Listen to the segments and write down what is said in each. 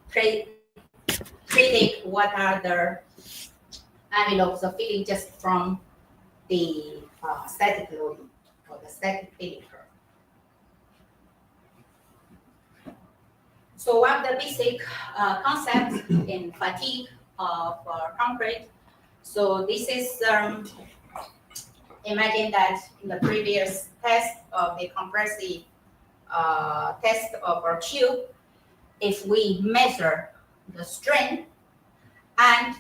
predict what are the envelopes of filling just from the static loading or the static filling curve. So one of the basic concepts in fatigue of concrete. So this is, imagine that in the previous test of the compressive test of our tube, if we measure the strain and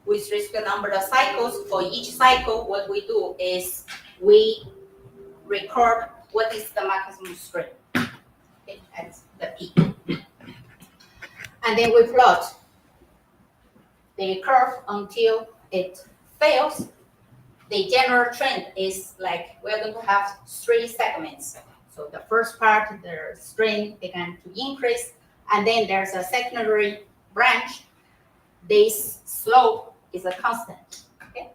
with respect to number of cycles, for each cycle, what we do is we record what is the maximum strain at the peak. And then we plot the curve until it fails. The general trend is like we're going to have 3 segments. So the first part, the strain began to increase, and then there's a secondary branch. This slope is a constant. Okay?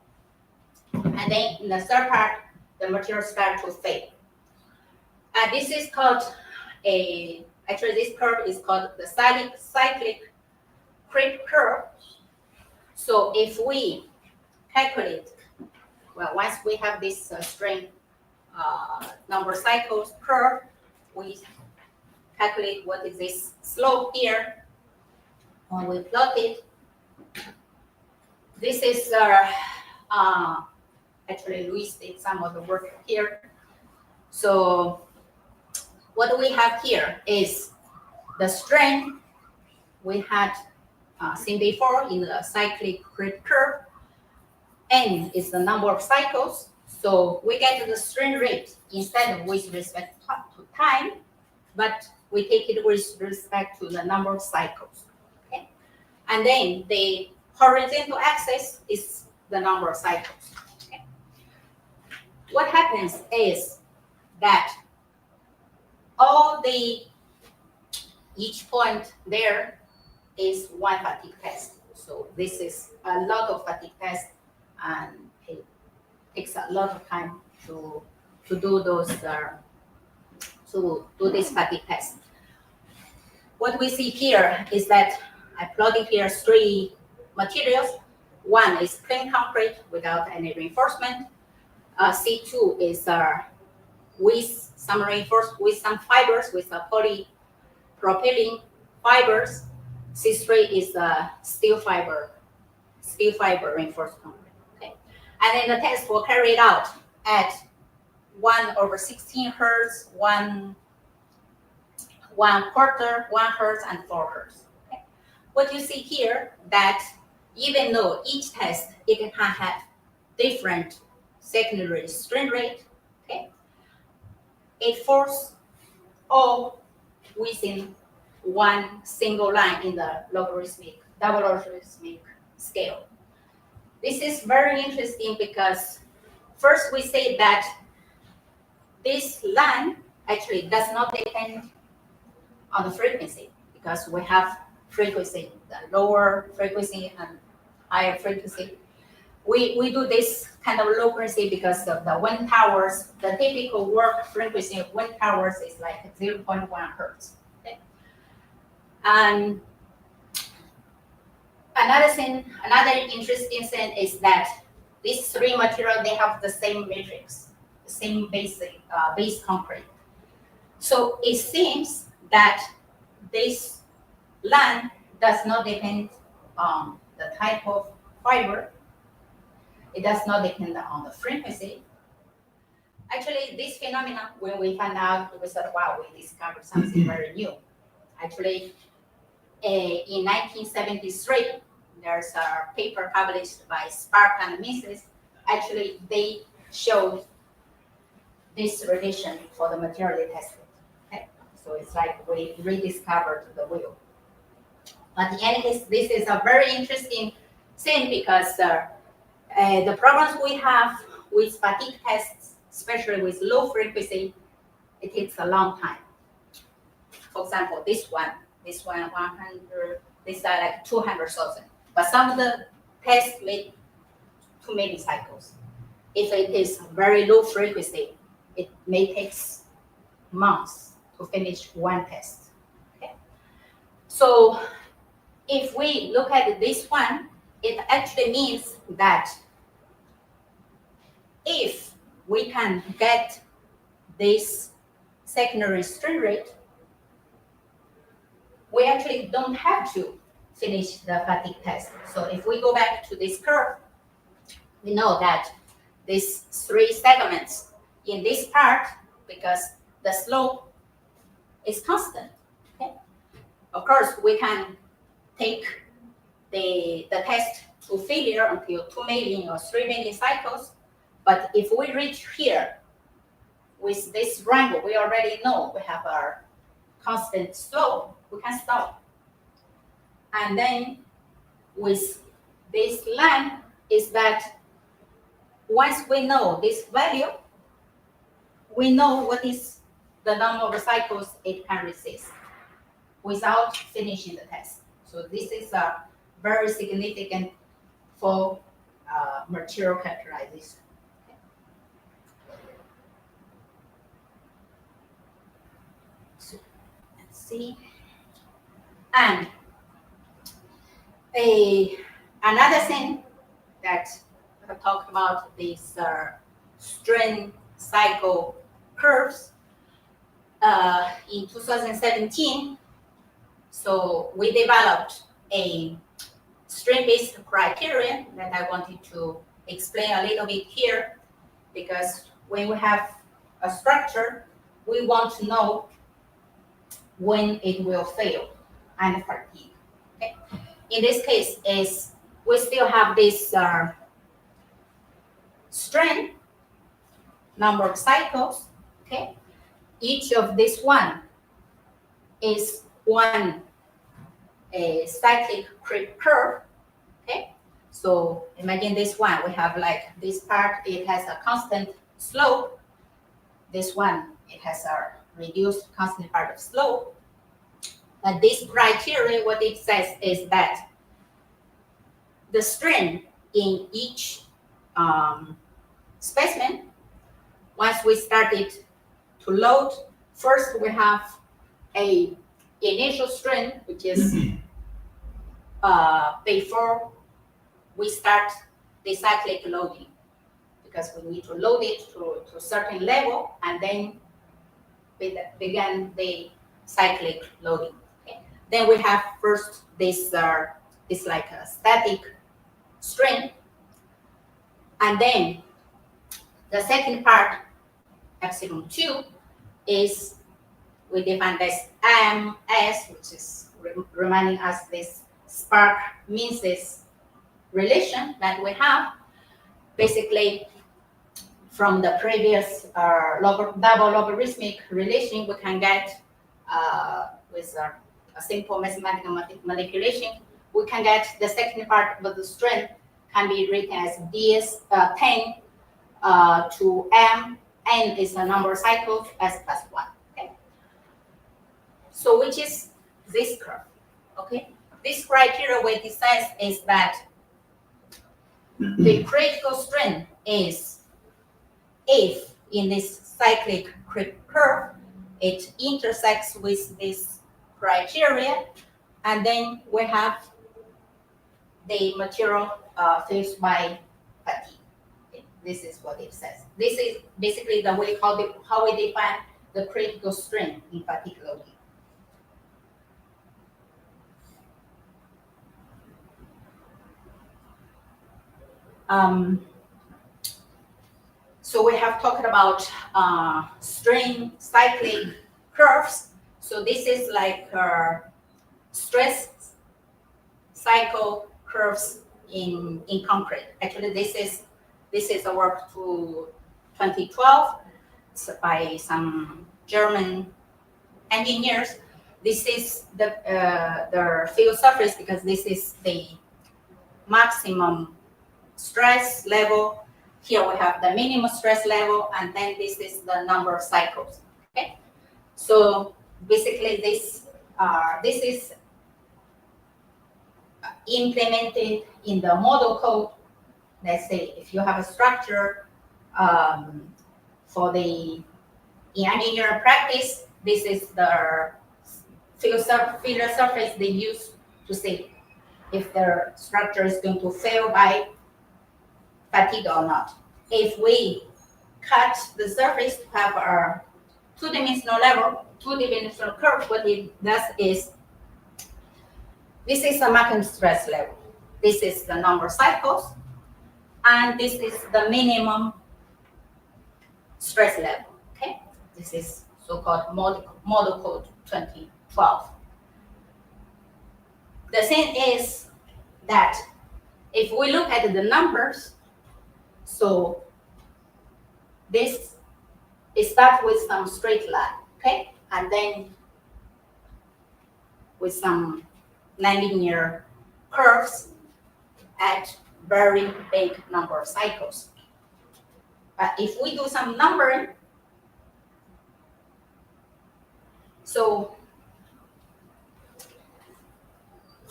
And then in the third part, the material starts to fade. And this is called actually this curve is called the cyclic creep curve. So if we calculate, well, once we have this strain number of cycles curve, we calculate what is this slope here. When we plot it, this is actually Luis did some of the work here. So what we have here is the strain we had seen before in the cyclic creep curve. N is the number of cycles. So we get the strain rate instead of with respect to time, but we take it with respect to the number of cycles. Okay? And then the horizontal axis is the number of cycles. Okay? What happens is that each point there is one fatigue test. So this is a lot of fatigue tests, and it takes a lot of time to do those to do this fatigue test. What we see here is that I plotted here 3 materials. One is plain concrete without any reinforcement. C2 is with some reinforcement, with some fibers, with polypropylene fibers. C3 is steel fiber reinforced concrete. Okay, and then the test will carry it out at 1/16 hertz, 1 quarter, 1 hertz, and 4 hertz. Okay. What you see here that even though each test it can have different secondary strain rate, okay, it falls all within one single line in the double logarithmic scale. This is very interesting because first we say that this line actually does not depend on the frequency, because we have frequency, the lower frequency and higher frequency. We do this kind of low frequency because of the wind towers. The typical work frequency of wind towers is like 0.1 hertz. Okay? And another interesting thing is that these 3 materials, they have the same matrix, the same base concrete. So it seems that this line does not depend on the type of fiber. It does not depend on the frequency. Actually, this phenomenon, when we found out, we thought, wow, we discovered something very new. Actually, in 1973, there's a paper published by Spark and Mrs. Actually, they showed this relation for the material they tested. Okay? So it's like we rediscovered the wheel. But in any case, this is a very interesting thing because the problems we have with fatigue tests, especially with low frequency, it takes a long time. For example, this one 100, this are like 200,000. But some of the tests make too many cycles. If it is very low frequency, it may take months to finish one test. Okay? So if we look at this one, it actually means that if we can get this secondary strain rate, we actually don't have to finish the fatigue test. So if we go back to this curve, we know that these three segments in this part, because the slope is constant. Okay? Of course, we can take the test to failure until 2 million or 3 million cycles. But if we reach here with this rainbow, we already know we have our constant slope, we can stop. And then with this line is that once we know this value, we know what is the number of cycles it can resist without finishing the test. So this is very significant for material characterization. Okay. So let's see. And another thing that I talked about these strain cycle curves in 2017. So we developed a strain-based criterion that I wanted to explain a little bit here, because when we have a structure, we want to know when it will fail and fatigue. Okay? In this case, is we still have this strain number of cycles. Okay, each of this one is one cyclic creep curve. Okay, so imagine this one. We have like this part. It has a constant slope. This one, it has a reduced constant part of slope. But this criteria, what it says is that the strain in each specimen, once we started to load, first we have a initial strain, which is before we start the cyclic loading, because we need to load it to a certain level, and then we begin the cyclic loading. Okay. Then we have first this like a static strain, and then the second part, epsilon 2, is we define this MS, which is reminding us this spark Mises relation that we have. Basically, from the previous double logarithmic relation, we can get with a simple mathematical manipulation, we can get the second part of the strain can be written as ds 10 to m. N is the number of cycles, s plus 1. Okay. So which is this curve? Okay. This criteria what it says is that the critical strain is if in this cyclic curve it intersects with this criteria, and then we have the material faced by fatigue. Okay. This is what it says. This is basically the way how we define the critical strain in fatigue loading. So we have talked about strain cyclic curves. So this is like stress cycle curves in concrete. Actually, this is a work to 2012 by some German engineers. This is the field surface, because this is the maximum stress level. Here we have the minimum stress level, and then this is the number of cycles. Okay, so basically this is implemented in the model code. Let's say if you have a structure in engineering practice, this is the filler surface they use to see if the structure is going to fail by fatigue or not. If we cut the surface to have a two-dimensional level, two-dimensional curve, what it does is, this is the maximum stress level. This is the number of cycles, and this is the minimum stress level, okay? This is so-called model code 2012. The thing is that if we look at the numbers, so this, it starts with some straight line, okay? And then with some nonlinear curves at very big number of cycles. But if we do some numbering, so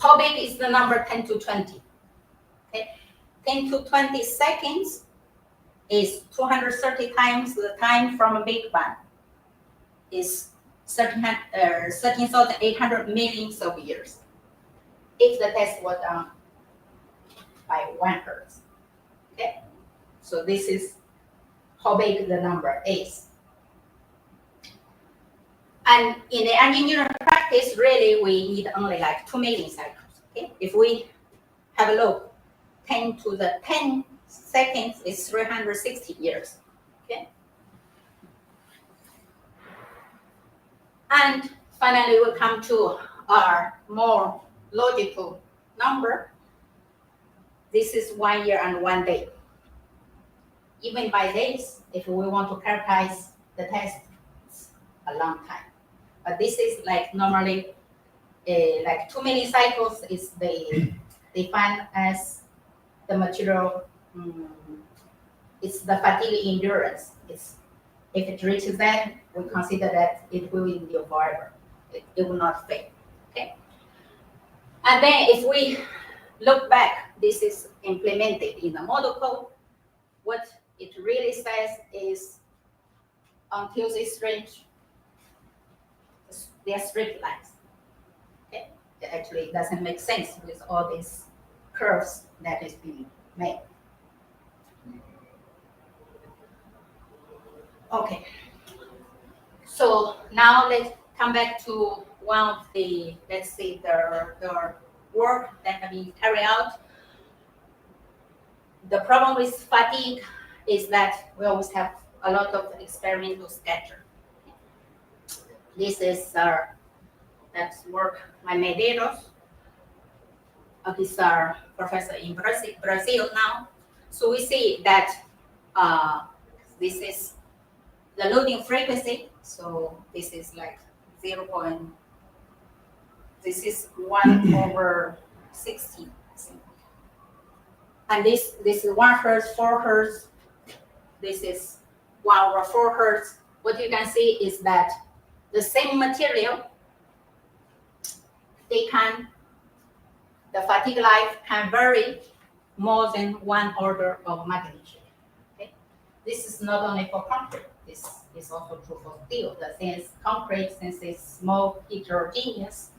how big is the number 10 to 20? Okay. 10 to 20 seconds is 230 times the time from a Big Bang. Is 13,800 millions of years. If the test was done by 1 Hertz. Okay, so this is how big the number is. And in the engineering practice, really we need only like 2 million cycles. Okay, if we have a look, 10 to the 10 seconds is 360 years. Okay, and finally we come to our more logical number. This is 1 year and 1 day. Even by days, if we want to characterize the test, it's a long time. But this is like normally like 2 million cycles is defined as the material, it's the fatigue endurance. It's, if it reaches that, we consider that it will endure forever. It will not fail. Okay. And then if we look back, this is implemented in the model code. What it really says is until this range, they are straight lines. Okay? It actually doesn't make sense with all these curves that is being made. Okay. So now let's come back to one of the, let's say, the work that have been carried out. The problem with fatigue is that we always have a lot of experimental scatter. This is that's work by Medeiros. He's our professor in Brazil now. So we see that this is the loading frequency. So this is like 0. This is 1 over 60. And this is 1 Hertz, 4 Hertz. This is 1 over 4 Hertz. What you can see is that the same material, the fatigue life can vary more than 1 order of magnitude. Okay? This is not only for concrete. This is also true for steel. The thing is, concrete, since it's small, heterogeneous,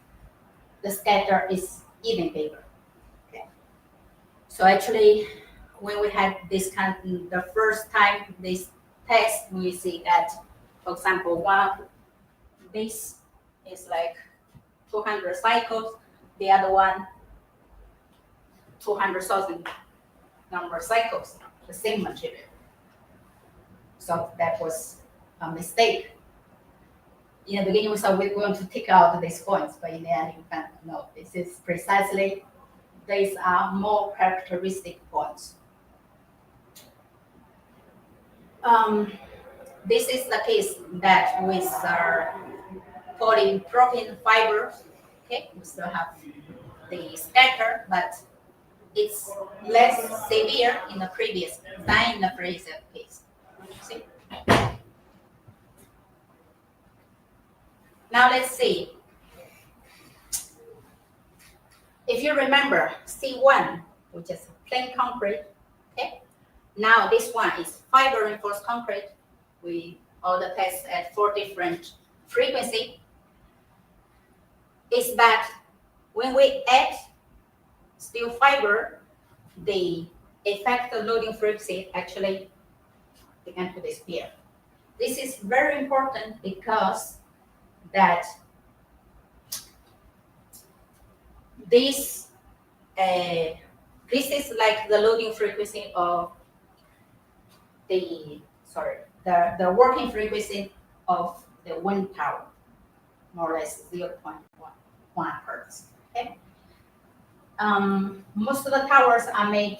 the scatter is even bigger. Okay? So actually, when we had this kind, the first time this test, we see that, for example, this is like 200 cycles, the other one 200,000 number of cycles, the same material. So that was a mistake. In the beginning, we thought we were going to take out these points, but in the end, you can't. No, this is precisely, these are more characteristic points. This is the case that with our polypropylene fibers, okay, we still have the scatter, but it's less severe in the previous than in the previous case. See? Now let's see. If you remember C1, which is plain concrete, okay? Now this one is fiber reinforced concrete. We all the tests at 4 different frequency. is that when we add steel fiber, the effective loading frequency actually began to disappear. This is very important because that this this is like the loading frequency of the working frequency of the wind tower, more or less 0.1 hertz. Okay. Most of the towers are made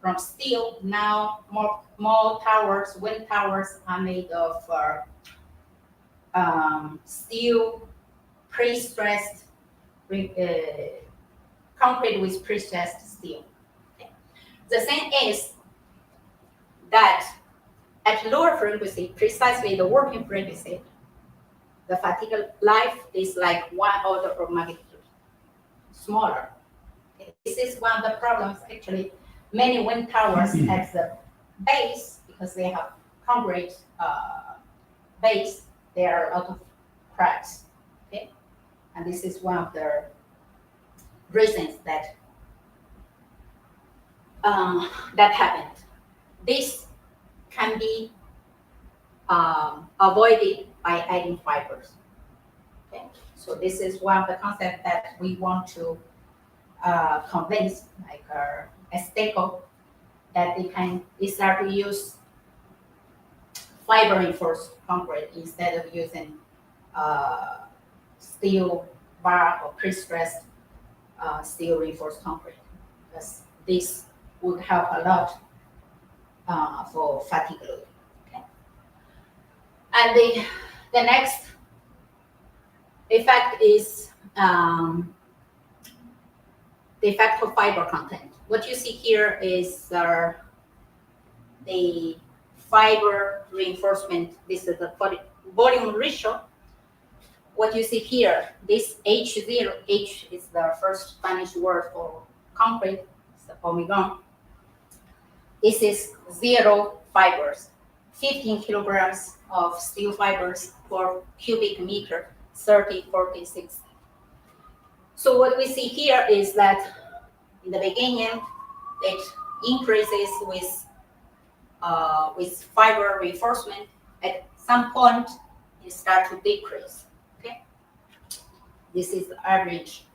from steel. Now, more towers, wind towers, are made of steel pre-stressed concrete with pre-stressed steel. Okay. The thing is that at lower frequency, precisely the working frequency, the fatigue life is like 1 order of magnitude smaller. Okay. This is one of the problems actually. Many wind towers at the base, because they have concrete base, there are a lot of cracks. Okay, and this is one of the reasons that that happened. This can be avoided by adding fibers. Okay, so this is one of the concepts that we want to convince, like Esteco, that they start to use fiber reinforced concrete instead of using steel bar or pre-stressed steel reinforced concrete, because this would help a lot for fatigue load. Okay. And the next effect is the effect of fiber content. What you see here is the fiber reinforcement. This is the volume ratio. What you see here, this H0, H is the first Spanish word for concrete, it's the hormigón. This is 0 fibers, 15 kilograms of steel fibers per cubic meter, 30, 40, 60. So what we see here is that in the beginning, it increases with fiber reinforcement. At some point, it starts to decrease. Okay, this is the average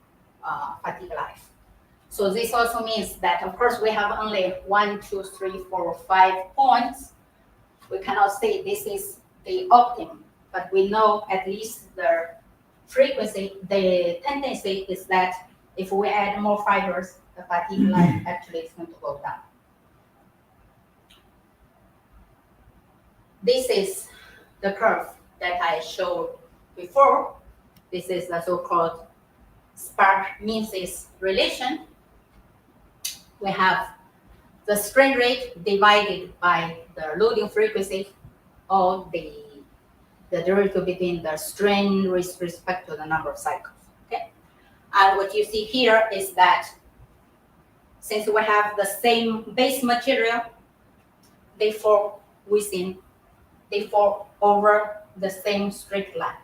fatigue life. So this also means that, of course, we have only 1, 2, 3, 4, 5 points. We cannot say this is the optimum, but we know at least the frequency, the tendency is that if we add more fibers, the fatigue life actually is going to go down. This is the curve that I showed before. This is the so-called Spark-Mises relation. We have the strain rate divided by the loading frequency, or the derivative between the strain with respect to the number of cycles. Okay, and what you see here is that since we have the same base material, they fall over the same straight line.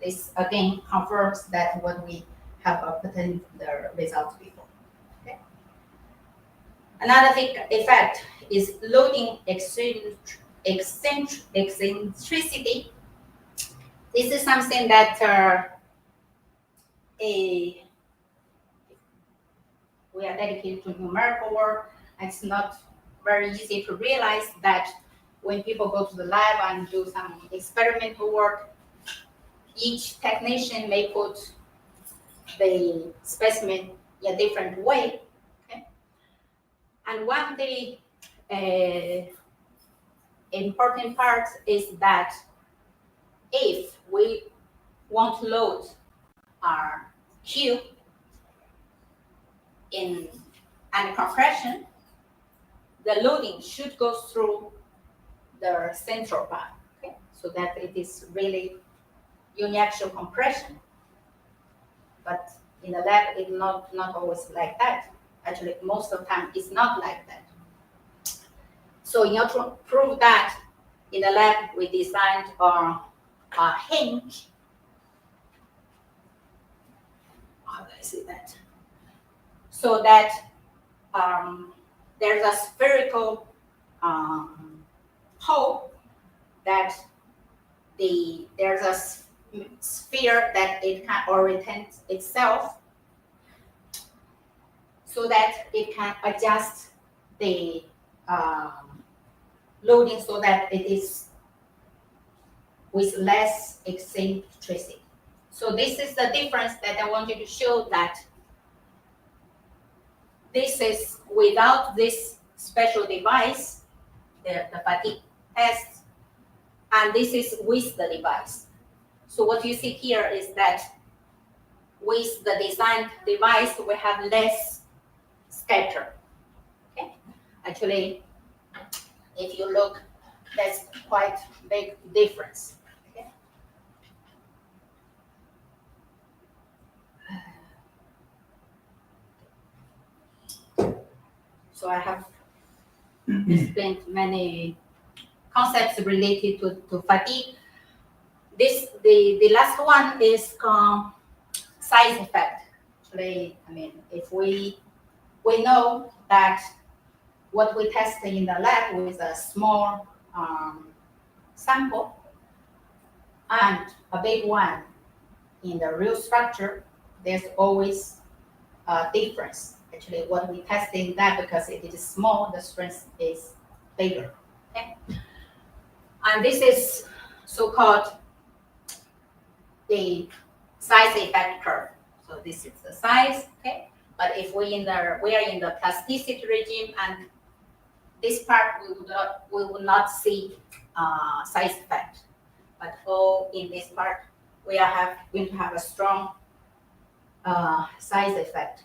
This again confirms that what we have obtained the results before. Okay. Another big effect is loading eccentricity. This is something that we are dedicated to numerical work. It's not very easy to realize that when people go to the lab and do some experimental work, each technician may put the specimen in a different way. Okay? And one of the important parts is that if we want to load our cube in under compression, the loading should go through the central part, okay? So that it is really uniaxial compression. But in the lab, it's not always like that. Actually, most of the time, it's not like that. So in order to prove that, in the lab, we designed a hinge how do I say that? So that there's a spherical hole that there's a sphere that it can orient itself so that it can adjust the loading so that it is with less eccentricity. So this is the difference that I wanted to show, that this is without this special device, the fatigue test, and this is with the device. So what you see here is that with the designed device, we have less scatter. Okay? Actually, if you look, that's quite big difference. Okay? So I have explained many concepts related to fatigue. The last one is size effect. Actually, I mean, if we know that what we test in the lab with a small sample and a big one in the real structure, there's always a difference. Actually, what we test in that, because it is small, the strength is bigger. Okay? And this is so-called the size effect curve. So this is the size, okay? But if we are in the plasticity regime, and this part we will not see size effect. But all in this part, we are going to have a strong size effect.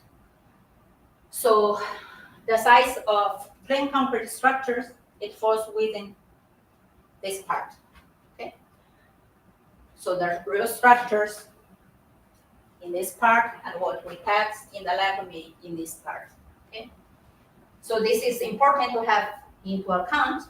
So the size of plain concrete structures, it falls within this part. Okay. So the real structures in this part, and what we test in the lab will be in this part. Okay. So this is important to have into account.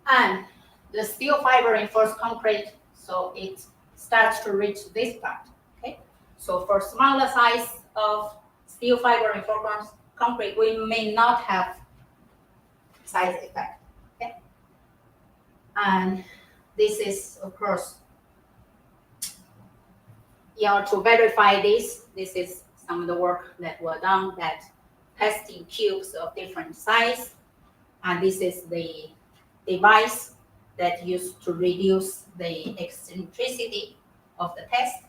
And the steel fiber reinforced concrete, so it starts to reach this part. Okay. So for smaller size of steel fiber reinforced concrete, we may not have size effect. Okay. And this is, of course, to verify this is some of the work that were done, that testing cubes of different size, and this is the device that used to reduce the eccentricity of the test.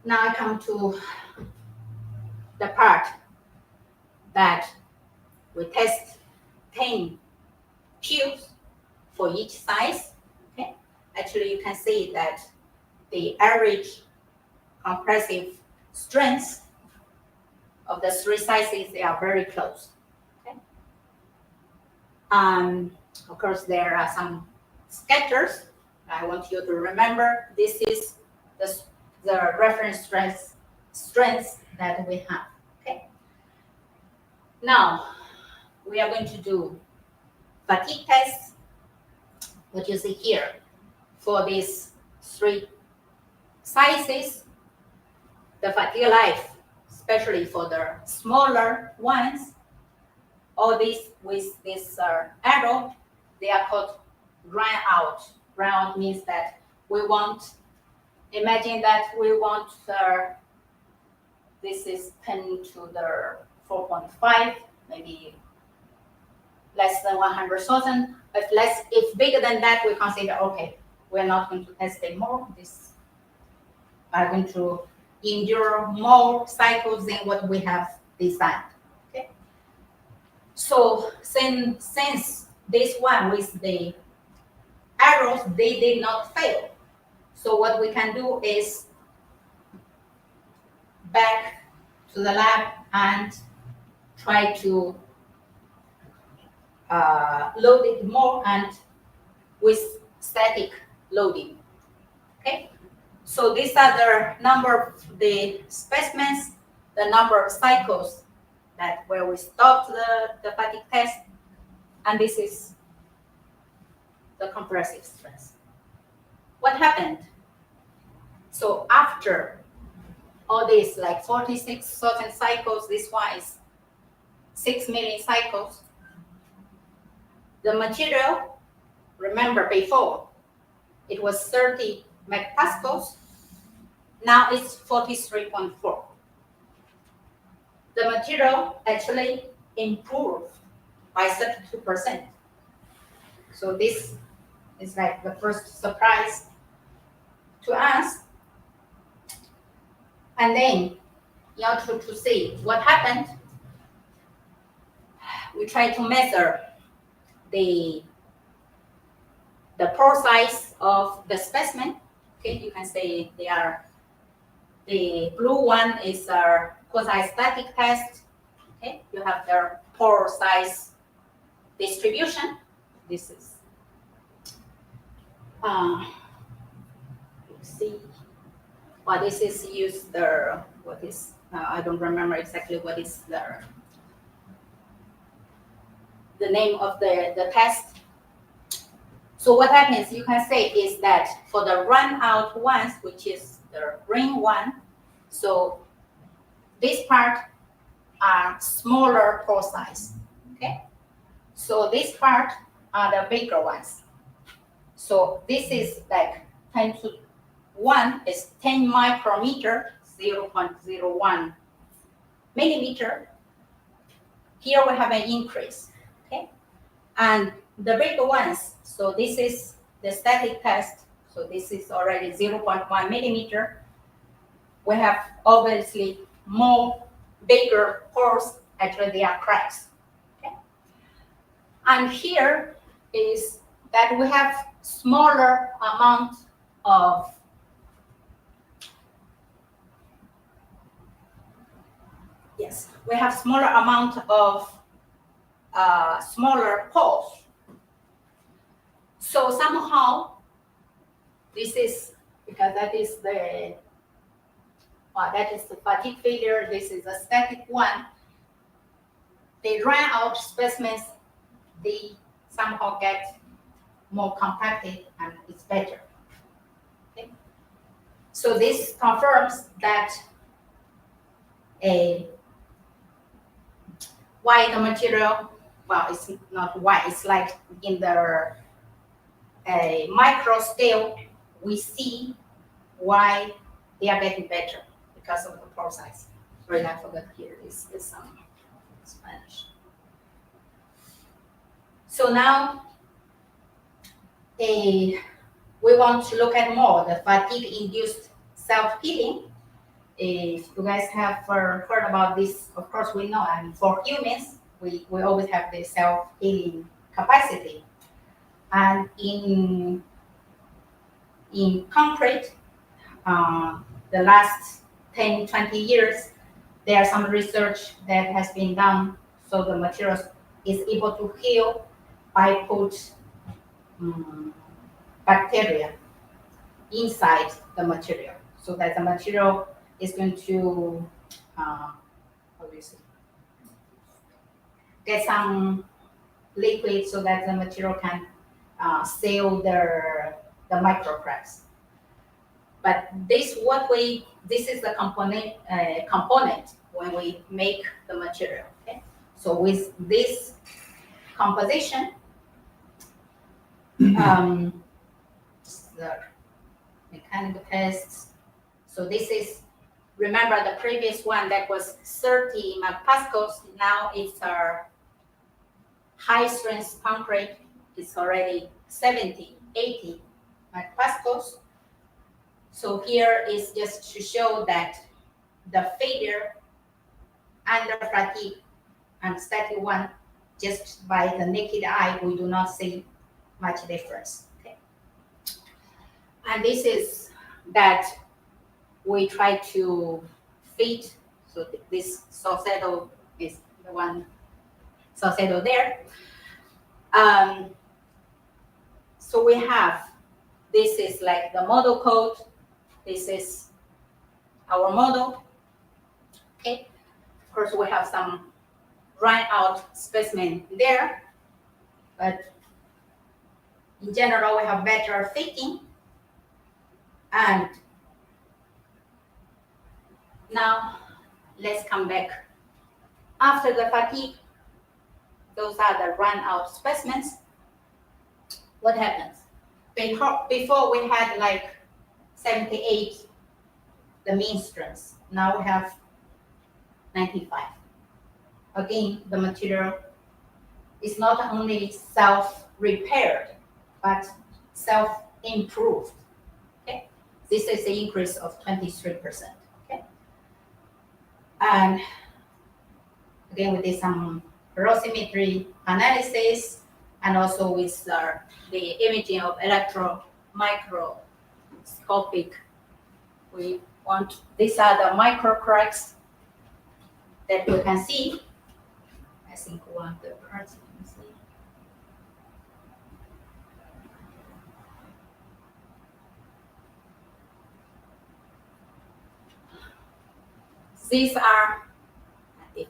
Now I come to the part that we test 10 cubes for each size. Okay, actually you can see that the average compressive strengths of the three sizes, they are very close. Okay, of course there are some scatters. I want you to remember this is the reference strengths that we have. Okay, now we are going to do fatigue tests. What you see here for these three sizes, the fatigue life, especially for the smaller ones, all these with this arrow, they are called grind out. Grind out means that imagine that we want this is 10 to the 4.5, maybe less than 100,000. If bigger than that, we consider, okay, we're not going to test anymore. This are going to endure more cycles than what we have designed. Okay. So since this one with the arrows, they did not fail. So what we can do is back to the lab and try to load it more and with static loading. Okay, so these are the number of the specimens, the number of cycles that where we stopped the fatigue test, and this is the compressive stress. What happened? So after all these like 46,000 cycles, this one is 6 million cycles. The material, remember before, it was 30 megapascals. Now it's 43.4. The material actually improved by 32%. So this is like the first surprise to us. And then in order to see what happened, we try to measure the pore size of the specimen. Okay, you can say they are, the blue one is our quasi-static test. Okay, you have their pore size distribution. This is, let's see. Well, this is used the, what is, I don't remember exactly what is the name of the test. So what happens, you can say, is that for the run out ones, which is the ring one, so this part are smaller pore size, okay? So this part are the bigger ones. So this is like 10 to 1 is 10 micrometer, 0.01 millimeter. Here we have an increase, okay? And the bigger ones, so this is the static test. So this is already 0.1 millimeter. We have obviously more bigger pores, actually they are cracks, okay? And here is that we have smaller amount of we have smaller amount of smaller pores. So somehow this is because that is the fatigue failure. This is a static one. They run out specimens. They somehow get more compacted and it's better. Okay? So this confirms that why the material, well, it's not why, it's like in the micro scale, we see why they are getting better because of the pore size. Sorry, I forgot here is some Spanish. So now we want to look at more the fatigue-induced self-healing. If you guys have heard about this, of course we know, I mean, for humans, we always have the self-healing capacity. And in concrete, the last 10, 20 years, there are some research that has been done so the material is able to heal by put bacteria inside the material, so that the material is going to obviously get some liquid so that the material can seal the micro cracks. But this is the component when we make the material. Okay, so with this composition, the mechanical tests. So this is, remember the previous one that was 30 megapascals. Now it's our high strength concrete. It's already 70, 80 megapascals. So here is just to show that the failure and the fatigue and static one, just by the naked eye, we do not see much difference. Okay. And this is that we try to fit. So this Salcedo is the one, Salcedo there. So we have, this is like the model code. This is our model. Okay. Of course, we have some run out specimen there, but in general, we have better fitting. And Now, let's come back. After the fatigue, those are the run out specimens. What happens? Before we had like 78, the mean strength. Now we have 95. Again, the material is not only self-repaired, but self-improved. Okay, this is an increase of 23%. Okay, and again, we did some porosimetry analysis, and also with the imaging of electron microscopic. We want, these are the micro cracks that you can see. I think one of the parts you can see. These are, if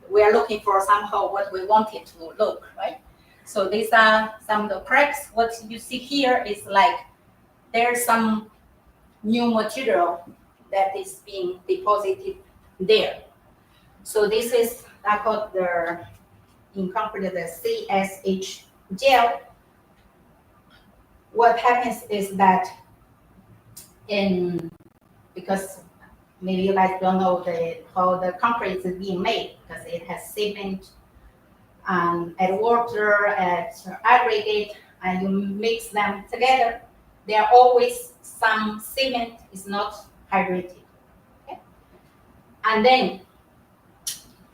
we are looking for somehow what we want it to look, right? So these are some of the cracks. What you see here is like there's some new material that is being deposited there. So this is called the incorporated CSH gel. What happens is that because maybe you guys don't know how the concrete is being made, because it has cement and add water, add aggregate, and you mix them together. There are always some cement is not hydrated. Okay? And then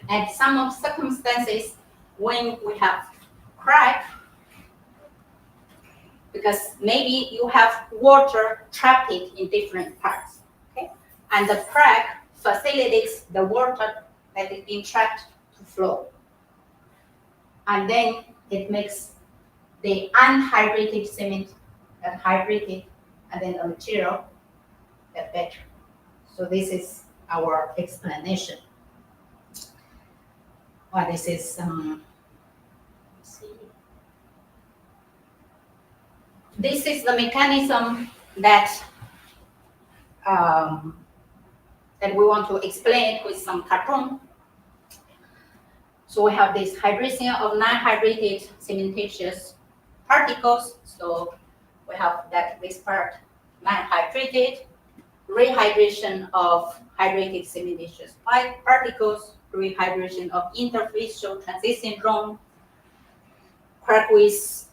at some circumstances, when we have crack, because maybe you have water trapped in different parts, okay? And the crack facilitates the water that is being trapped to flow. And then it makes the unhydrated cement that hydrated, and then the material get better. So this is our explanation. Well, this is this is the mechanism that that we want to explain with some cartoon. So we have this hydration of non-hydrated cementitious particles. So we have that this part non-hydrated, rehydration of hydrated cementitious particles, rehydration of interfacial transit syndrome, crack with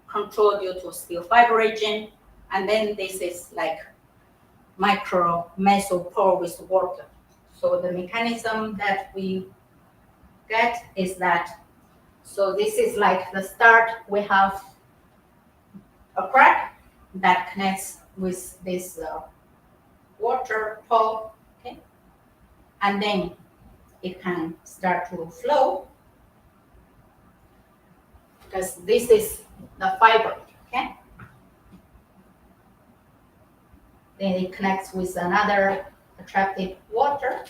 control due to steel fiber agent, and then this is like micro mesopore with water. So the mechanism that we get is that, so this is like the start, we have a crack that connects with this water pore, okay? And then it can start to flow, because this is the fiber, okay? Then it connects with another attractive water.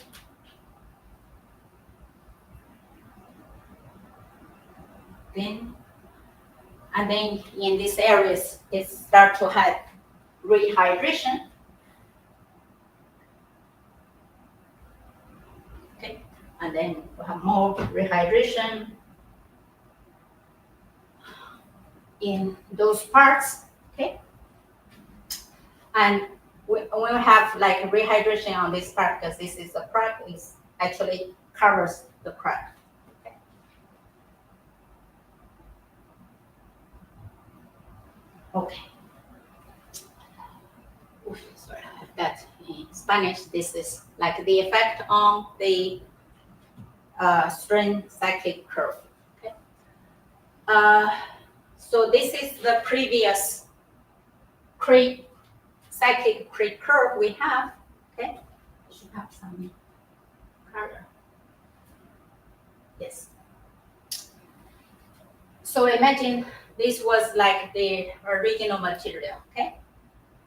And then in these areas, it starts to have rehydration. Okay, and then we have more rehydration in those parts. Okay, and we have like rehydration on this part, because this is the crack, is actually covers the crack. Okay. Oof, sorry, I have that in Spanish. This is like the effect on the strain cyclic curve. Okay. So this is the previous cyclic curve we have. Okay. I should have some color. Yes. So imagine this was like the original material, okay?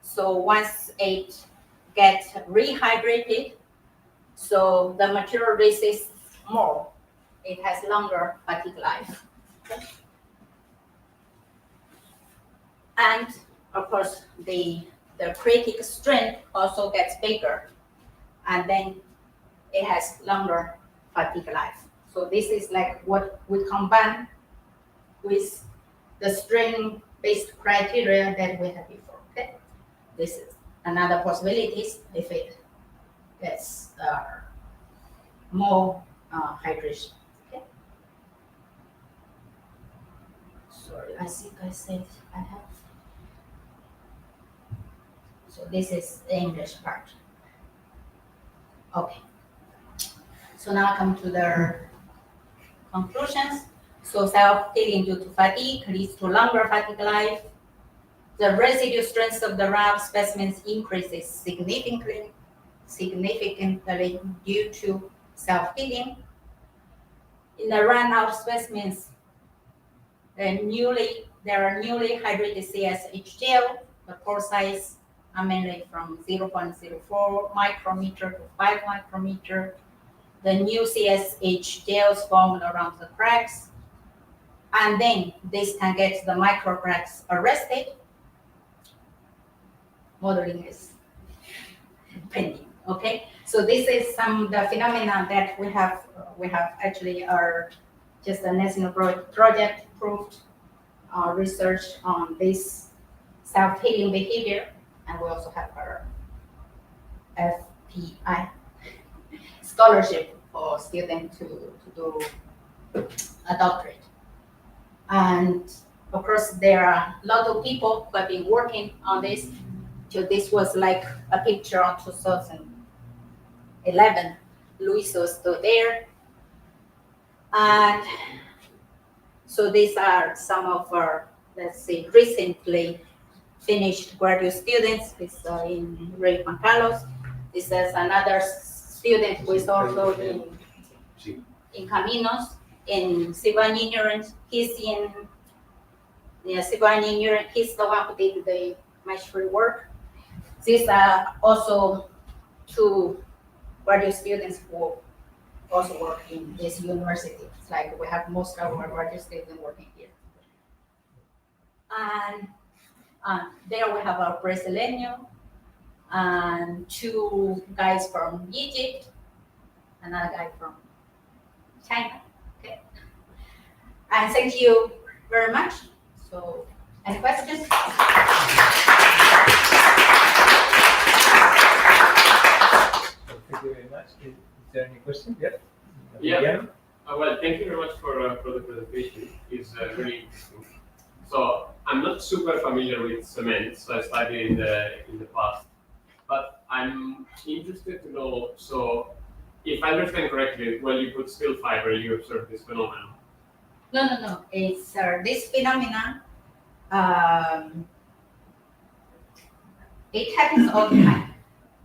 So once it gets rehydrated, so the material resists more. It has longer fatigue life. Okay? And of course, the critic strength also gets bigger. And then it has longer fatigue life. So this is like what we combine with the strain-based criteria that we had before. Okay, this is another possibilities if it gets more hydration. Okay. Sorry, I think I said I have. So this is the English part. Okay. So now I come to the conclusions. So self-healing due to fatigue leads to longer fatigue life. The residue strength of the RAB specimens increases significantly due to self-healing. In the run-out specimens, there are newly hydrated CSH gel. The pore size are mainly from 0.04 micrometer to 5 micrometer. The new CSH gels formed around the cracks, and then this can get the micro cracks arrested. Modeling is pending. Okay, so this is some the phenomena that we have actually are just a national project proved research on this self-healing behavior, and we also have our FPI scholarship for students to do a doctorate. And of course, there are a lot of people who have been working on this. So this was like a picture of 2011. Luis was still there. And so these are some of our, let's say, recently finished graduate students. This in Ray Juan Carlos. This is another student who is also in Caminos, in civil engineering. He's in civil engineering. He's the one who did the mastery work. These are also two graduate students who also work in this university. It's like we have most of our graduate students working here. And there we have our Brazilian and two guys from Egypt, another guy from China. Okay. And thank you very much. So, any questions? Thank you very much. Is there any question? Yeah. Yeah. Well, thank you very much for the presentation. It's really interesting. So I'm not super familiar with cement, so I studied in the past. But I'm interested to know. So, if I understand correctly, when you put still fiber, you observe this phenomenon. No. It's this phenomenon. It happens all the time.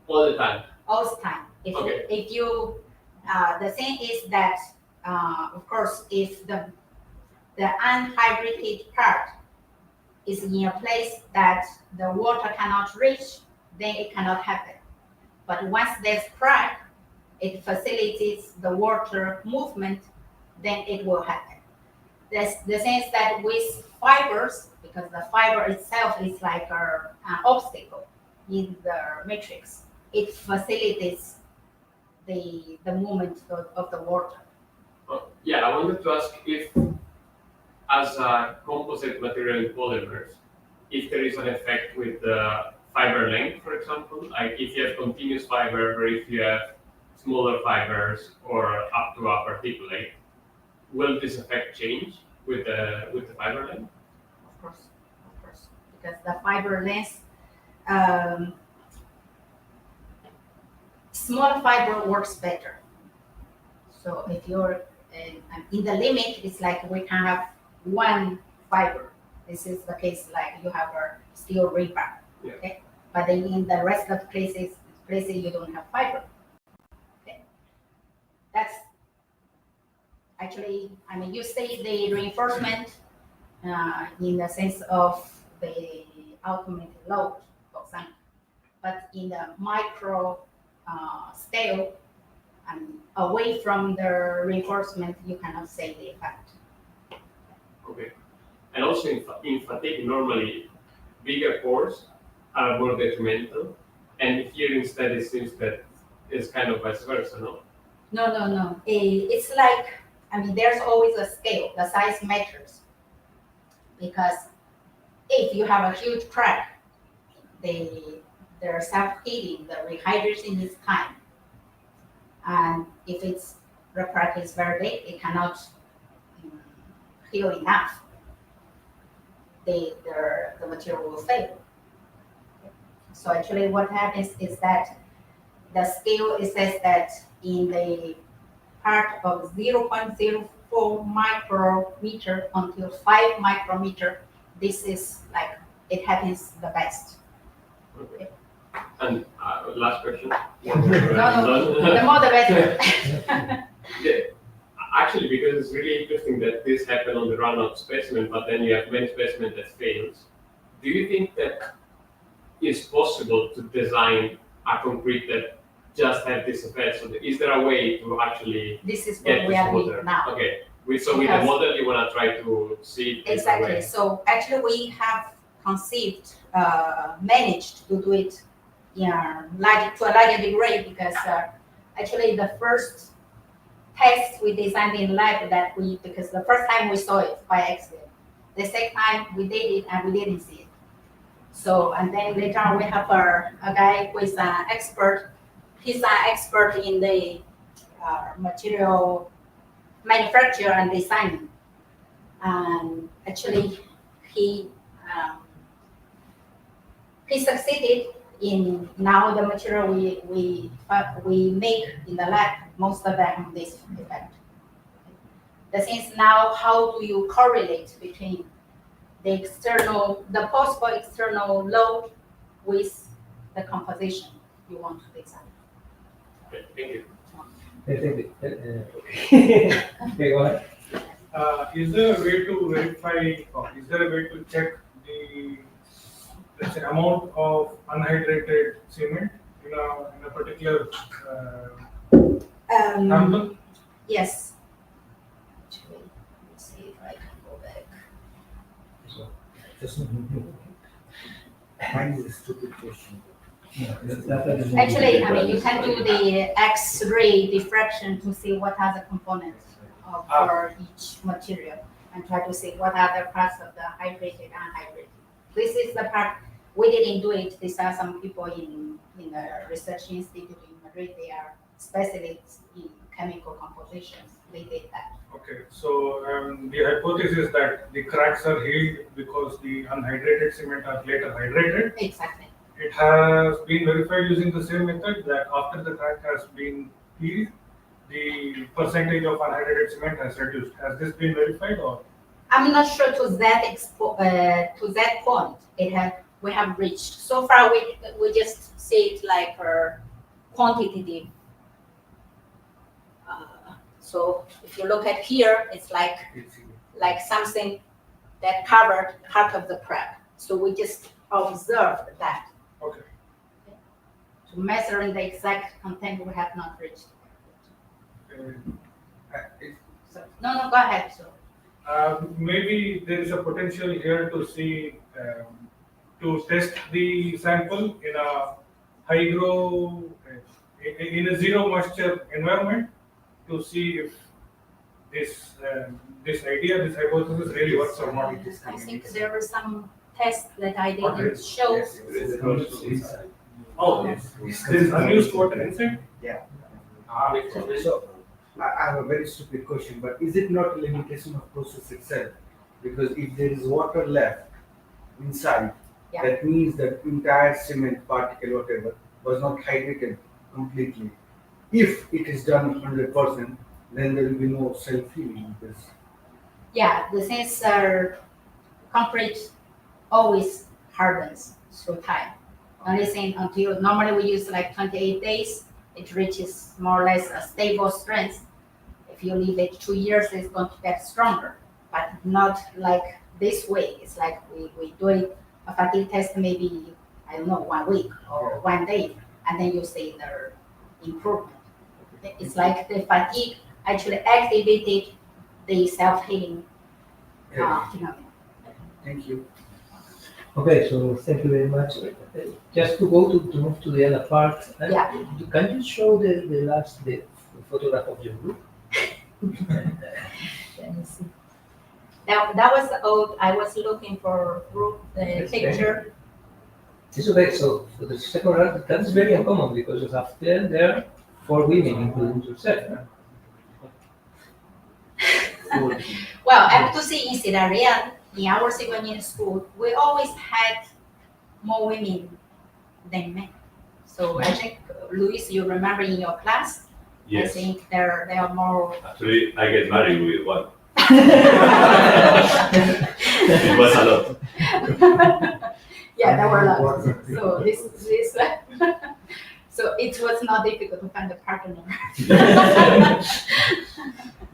All the time. All the time. If you the thing is that of course if the unhydrated part is in a place that the water cannot reach, then it cannot happen. But once there's crack, it facilitates the water movement, then it will happen. The thing is that with fibers, because the fiber itself is like an obstacle in the matrix, it facilitates the movement of the water. Yeah, I wanted to ask if, as a composite material in polymers, if there is an effect with the fiber length, for example, like if you have continuous fiber or if you have smaller fibers or up to a particulate, will this effect change with the fiber length? Of course, because the fiber length, small fiber works better. So if you're in the limit, it's like we can have one fiber. This is the case like you have a steel rebar, yeah. Okay? But then in the rest of the places you don't have fiber. Okay? That's actually, I mean, you say the reinforcement in the sense of the ultimate load, for example, but in the micro scale, away from the reinforcement, you cannot say the effect. Okay. And also in fatigue, normally bigger pores are more detrimental, and here instead it seems that it's kind of vice versa, no? No. It's like, I mean, there's always a scale. The size matters because if you have a huge crack, they're self-healing. The rehydration needs time, and if the crack is very big, it cannot mm, heal enough. The material will fail. So actually, what happens is that the scale, it says that in the part of 0.04 micrometer until 5 micrometer, this is like it happens the best. Okay. And last question. No, the more the better. Yeah, actually, because it's really interesting that this happened on the run-out specimen, but then you have many specimens that fails. Do you think that it's possible to design a concrete that just have this effect? So is there a way to actually This is get what we this are model? doing now. Okay. With the Because- model, you want to try to see it Exactly. way. So actually, we have conceived, managed to do it to a larger degree because actually the first test we designed in lab because the first time we saw it by accident, the second time we did it and we didn't see it. So and then later on we have a guy who is an expert. He's an expert in the material manufacture and design. And actually, he succeeded in now the material we make in the lab. Most of them have this effect. The thing is now, how do you correlate between the possible external load with the composition you want to design? Okay, thank you. Okay. Okay, go ahead. Is there a way to verify, or is there a way to check the, let's say, amount of unhydrated cement in a particular sample? Yes. Actually, let's see if I can go back. So, just find a stupid question. Actually, I mean, you can do the X-ray diffraction to see what are the components for each material and try to see what are the parts of the hydrated and unhydrated. This is the part we didn't do it. These are some people in the research institute in Madrid. They are specialists in chemical compositions. They did that. Okay, so the hypothesis that the cracks are healed because the unhydrated cement are later hydrated. Exactly. It has been verified using the same method that after the crack has been healed, the percentage of unhydrated cement has reduced. Has this been verified or? I'm not sure to that point. We have reached so far. We just see it like quantitative. So if you look at here, it's like something that covered part of the crack. So we just observed that. Okay. To measuring the exact content, we have not reached. So, no, go ahead. So. Maybe there is a potential here to see, to test the sample in a in a zero moisture environment to see if this this hypothesis really works or not. I think there were some tests that I didn't show. Oh, yes. There is unused water inside? So, I have a very stupid question, but is it not a limitation of process itself? Because if there is water left inside, Yeah. that means that entire cement particle, whatever, was not hydrated completely. If it is done 100%, then there will be no self-healing. Yeah, the things are concrete always hardens through time. Only thing until normally we use like 28 days, it reaches more or less a stable strength. If you leave it 2 years, it's going to get stronger, but not like this way. It's like we do it, a fatigue test maybe, I don't know, 1 week or 1 day, and then you see the improvement. It's like the fatigue actually activated the self-healing phenomenon. Thank you. Okay, so thank you very much. Just to move to the other part. Yeah. Can you show the photograph of your group. Let me see. That was old. I was looking for group picture. It's okay. So for the second round, that is very uncommon because you have 10 there, 4 women, including yourself. Right? Well, I have to say in Sierra Leone, in our civilian school, we always had more women than men. So I think, Luis, you remember in your class, I Yes, think there are more. actually, I get married with one. It was a lot. Yeah, there were lots. So this, so it was not difficult to find a partner.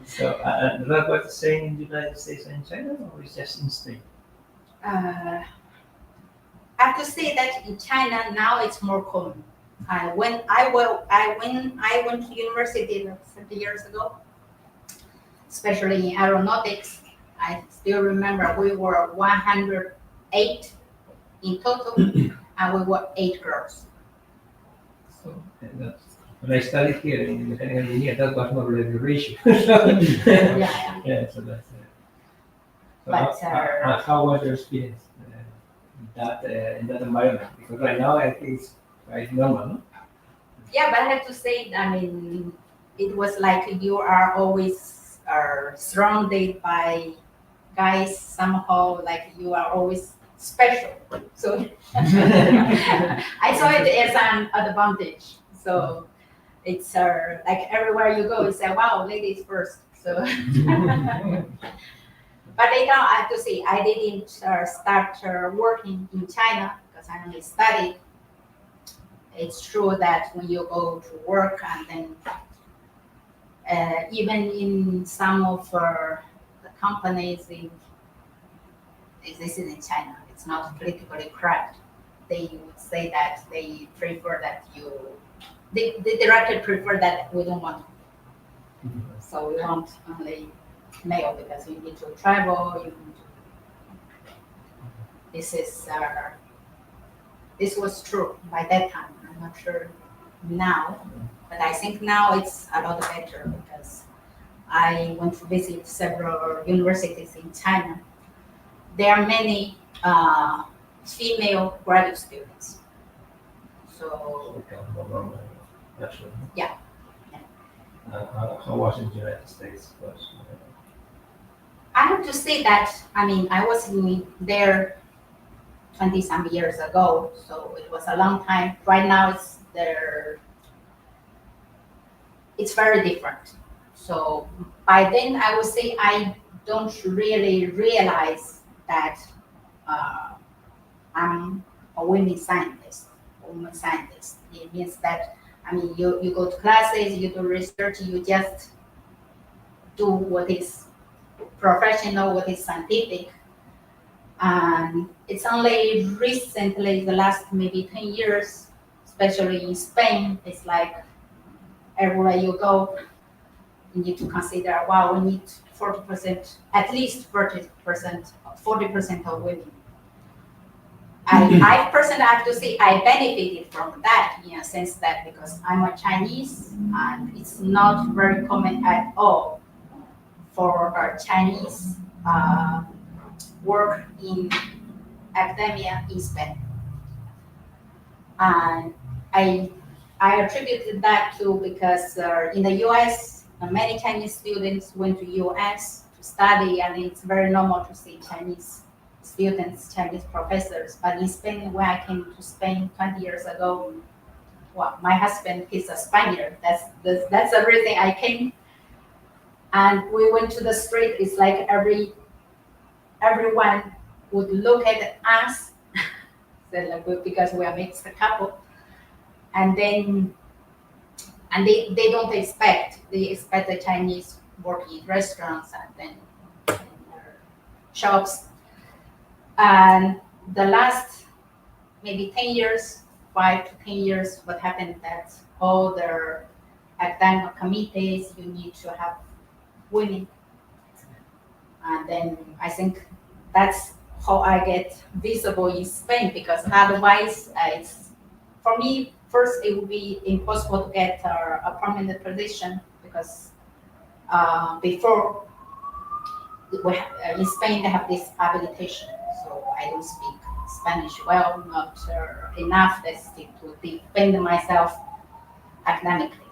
So that was the same in the United States and China, or is just in Spain? I have to say that in China now it's more common. When I went to university 30 years ago, especially in aeronautics, I still remember we were 108 in total, and we were 8 girls. So when I studied here in mechanical engineer, that was more or less the ratio. Yeah. Yeah, so that's so But, how was your experience in that environment? Because right now I think it's quite normal, no? Yeah, but I have to say, I mean, it was like you are always surrounded by guys somehow, like you are always special. So I saw it as an advantage. So it's like everywhere you go, you say, wow, ladies first. So, but later on, I have to say, I didn't start working in China because I only studied. It's true that when you go to work and then even in some of the companies this is in China, it's not politically correct. They would say that they prefer that the director prefer that we don't want. So we want only male because you need to travel. This was true by that time. I'm not sure now, but I think now it's a lot better because I went to visit several universities in China. There are many female graduate students. So Actually. Yeah. How was in the United States? I have to say that, I mean, I was there 20 some years ago, so it was a long time. Right now it's very different. So by then I would say I don't really realize that I'm a woman scientist. It means that, I mean, you go to classes, you do research, you just do what is professional, what is scientific. And it's only recently, the last maybe 10 years, especially in Spain, it's like everywhere you go, you need to consider, wow, we need 40%, at least 40% of women. I personally have to say I benefited from that in a sense that because I'm a Chinese and it's not very common at all for our Chinese work in academia in Spain. And I attributed that to because in the US, many Chinese students went to US to study, and it's very normal to see Chinese students, Chinese professors. But in Spain, when I came to Spain 20 years ago, well, my husband is a Spaniard. That's the reason I came. And we went to the street. It's like everyone would look at us, so like, because we are mixed couple, and they don't expect. They expect the Chinese work in restaurants and then in shops. And the last maybe 10 years, 5 to 10 years, what happened that all the academic committees, you need to have women. And then I think that's how I get visible in Spain, because otherwise it's, for me, first it would be impossible to get a permanent position because before in Spain they have this habilitation, so I don't speak Spanish well, not enough that's to defend myself academically.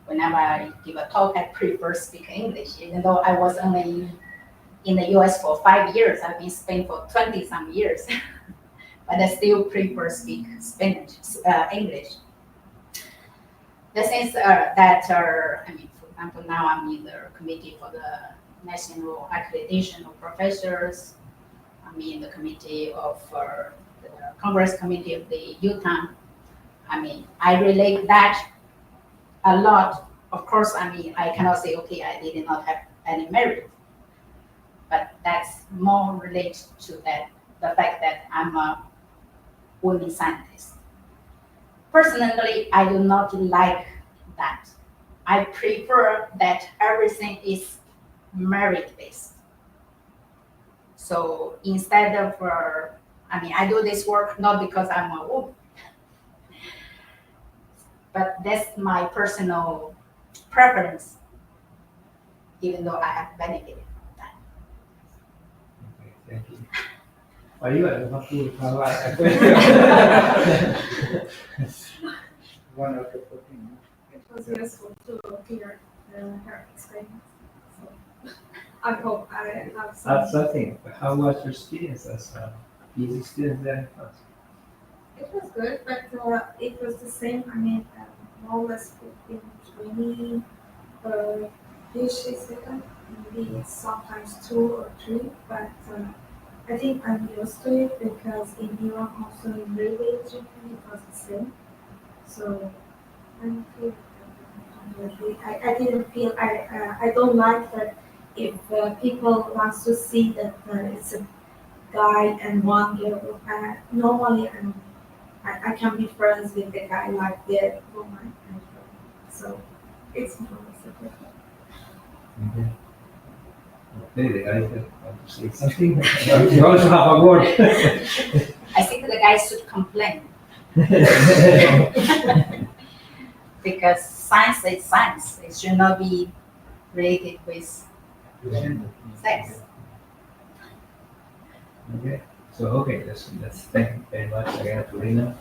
Whenever I give a talk, I prefer speak English, even though I was only in the US for 5 years. I've been in Spain for 20 some years, but I still prefer speak English. The things that are, for example, now I'm in the committee for the National Accreditation of Professors. I'm in the committee of the Congress Committee of the Utah. I relate that a lot. Of course, I cannot say, okay, I did not have any merit, but that's more related to the fact that I'm a women scientist. Personally, I do not like that. I prefer that everything is merit-based. So instead of, I do this work not because I'm a woman, but that's my personal preference, even though I have benefited from that. Okay, thank you. Are you have to have a question? 1 out of 14. It was useful to hear her experience. So I hope I have some. That's something. How was your experience as a PhD student there in France? It was good, but it was the same. More or less in 20 PhD students, maybe sometimes 2 or 3, but I think I'm used to it because in Iran also in railway engineering it was the same. So I'm feel completely. I didn't feel I don't like that if people wants to see that it's a guy and one girl. Normally I can be friends with the guy like the woman, so it's more or less okay. Okay. Okay, the guy want to say something. You also have a word. I think the guys should complain because science is science. It should not be related with sex. Okay. So okay, let's thank you very much again to Rena.